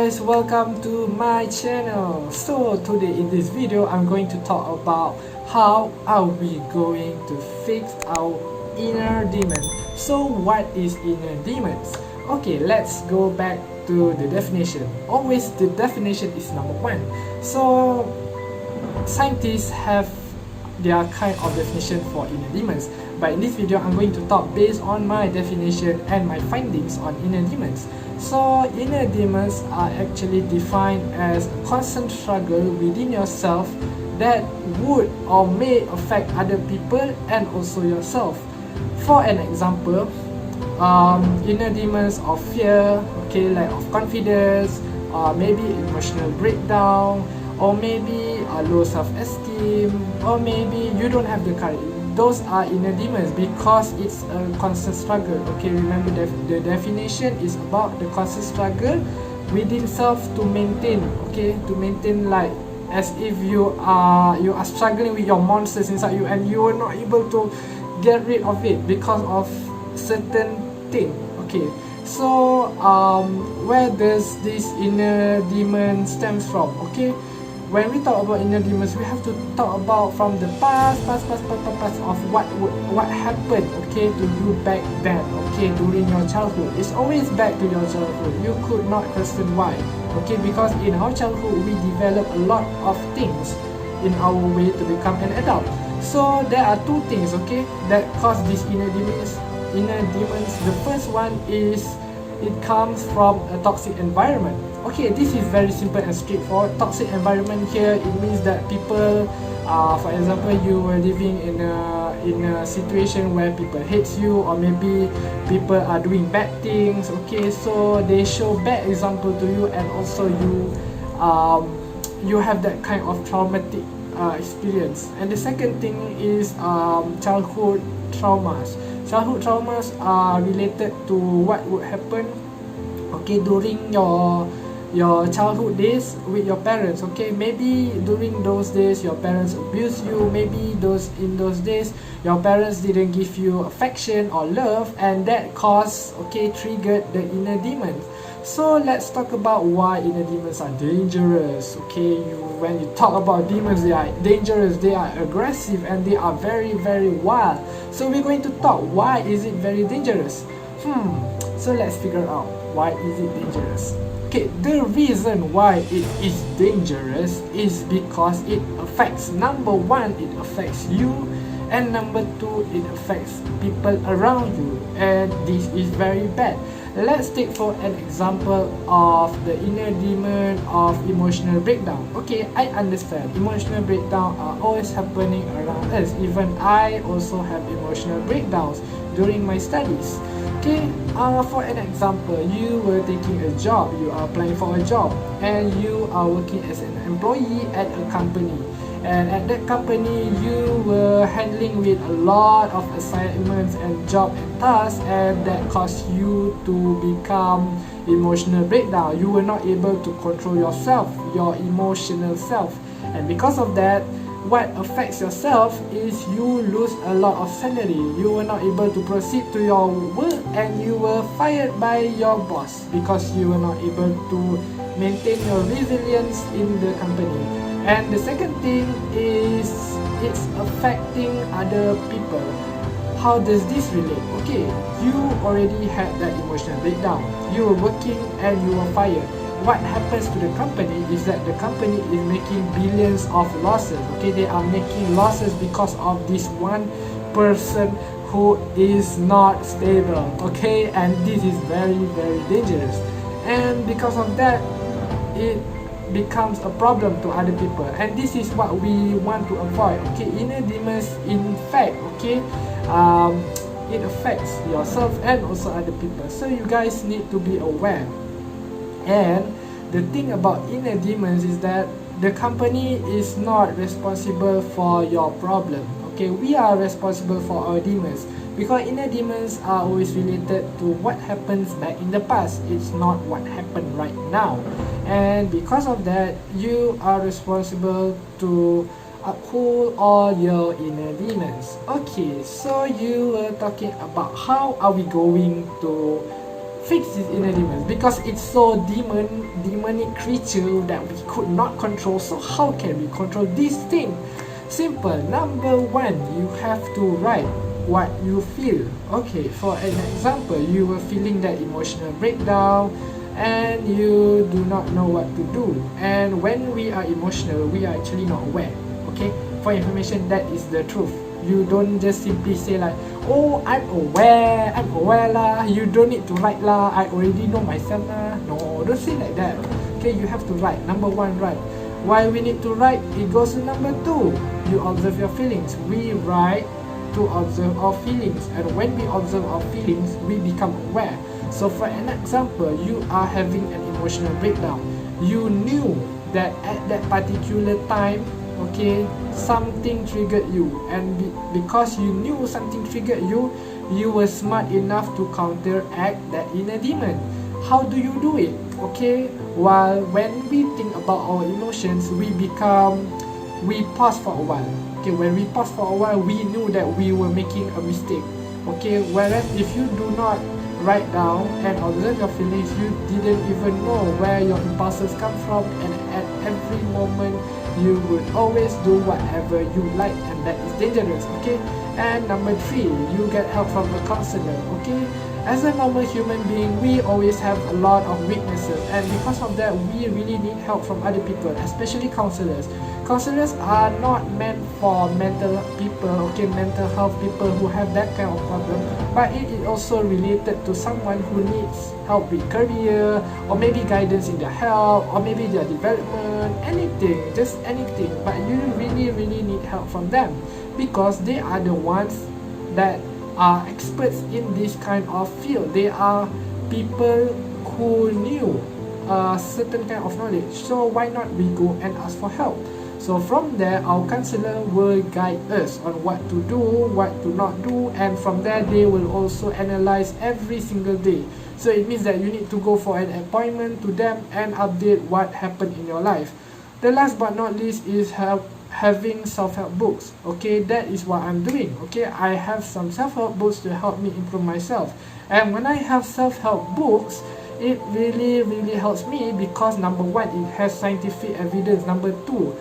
guys, welcome to my channel. So today in this video I'm going to talk about how are we going to fix our inner demon. So what is inner demons? Okay, let's go back to the definition. Always the definition is number one. So scientists have their kind of definition for inner demons, but in this video I'm going to talk based on my definition and my findings on inner demons. So inner demons are actually defined as a constant struggle within yourself that would or may affect other people and also yourself. For an example, inner demons of fear, okay, lack of confidence, maybe emotional breakdown, or maybe low self-esteem, or maybe you don't have the courage. Those are inner demons because it's a constant struggle. Okay, remember the definition is about the constant struggle within self to maintain. Okay, to maintain, like as if you are struggling with your monsters inside you and you are not able to get rid of it because of certain thing. Okay, so where does this inner demon stems from? Okay, when we talk about inner demons, we have to talk about from the past of what happened, okay, to you back then, okay, during your childhood. It's always back to your childhood. You could not question why, okay, because in our childhood we develop a lot of things in our way to become an adult. So there are two things, okay, that cause these inner demons. The first one is it comes from a toxic environment. Okay, this is very simple and straightforward. Toxic environment here, it means that people, for example, you were living in a situation where people hate you, or maybe people are doing bad things. Okay, so they show bad example to you, and also you have that kind of traumatic experience. And the second thing is childhood traumas. Childhood traumas are related to what would happen, okay, during your childhood days with your parents. Okay, maybe during those days your parents abused you, maybe in those days your parents didn't give you affection or love, and that caused, okay, triggered the inner demons. So let's talk about why inner demons are dangerous. Okay, when you talk about demons, they are dangerous, they are aggressive, and they are very wild. So we're going to talk why is it very dangerous. So let's figure out why is it dangerous. Okay, the reason why it is dangerous is because it affects, number one, it affects you, and number two, it affects people around you, and this is very bad. Let's take for an example of the inner demon of emotional breakdown. Okay, I understand emotional breakdown are always happening around us. Even I also have emotional breakdowns during my studies. Okay, for an example, you were taking a job, you are applying for a job, and you are working as an employee at a company. And at that company, you were handling with a lot of assignments and job and tasks, and that caused you to become emotional breakdown. You were not able to control yourself, your emotional self, and because of that, what affects yourself is you lose a lot of salary. You were not able to proceed to your work, and you were fired by your boss because you were not able to maintain your resilience in the company. And the second thing is it's affecting other people. How does this relate? Okay, you already had that emotional breakdown. You were working and you were fired. What happens to the company is that the company is making billions of losses. Okay, they are making losses because of this one person who is not stable. Okay, and this is very dangerous. And because of that, it becomes a problem to other people, and this is what we want to avoid. Okay, inner demons, in fact, okay, it affects yourself and also other people, so you guys need to be aware. And the thing about inner demons is that the company is not responsible for your problem. Okay, we are responsible for our demons, because inner demons are always related to what happens back in the past. It's not what happened right now, and because of that, you are responsible to uphold all your inner demons. Okay, so you were talking about how are we going to fix these inner demons, because it's so demonic creature that we could not control. So how can we control this thing? Simple. Number one, you have to write what you feel. Okay, for an example, you were feeling that emotional breakdown and you do not know what to do. And when we are emotional, we are actually not aware. Okay, for information, that is the truth. You don't just simply say like, oh, I'm aware lah, you don't need to write lah, I already know myself lah. No, don't say like that. Okay, you have to write. Number one, write. Why we need to write? It goes to number two. You observe your feelings. We write to observe our feelings, and when we observe our feelings, we become aware. So for an example, you are having an emotional breakdown. You knew that at that particular time, okay, something triggered you, and because you knew something triggered you, you were smart enough to counteract that inner demon. How do you do it? Okay, while when we think about our emotions, we pause for a while. Okay, when we pause for a while, we knew that we were making a mistake. Okay, whereas if you do not write down and observe your feelings, you didn't even know where your impulses come from, and at every moment you would always do whatever you like, and that is dangerous. Okay, and number three, you get help from a counselor. Okay, as a normal human being, we always have a lot of weaknesses, and because of that, we really need help from other people, especially counselors. Counselors are not meant for mental people, okay, mental health people who have that kind of problem, but it is also related to someone who needs help with career, or maybe guidance in their health, or maybe their development, anything, just anything. But you really need help from them, because they are the ones that are experts in this kind of field. They are people who knew a certain kind of knowledge. So why not we go and ask for help? So from there, our counselor will guide us on what to do, what to not do, and from there they will also analyze every single day. So it means that you need to go for an appointment to them and update what happened in your life. The last but not least is having self-help books. Okay, that is what I'm doing. Okay, I have some self-help books to help me improve myself. And when I have self-help books, it really helps me, because number one, it has scientific evidence. Number two,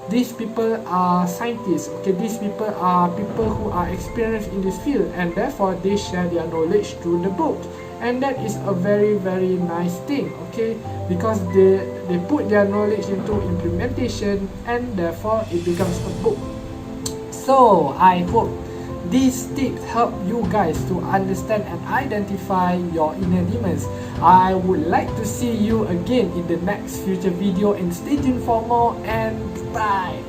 these people are scientists. Okay, these people are people who are experienced in this field, and therefore they share their knowledge through the book. And that is a very nice thing, okay, because they put their knowledge into implementation, and therefore it becomes a book. So I hope these tips help you guys to understand and identify your inner demons. I would like to see you again in the next future video, and stay tuned for more, and bye.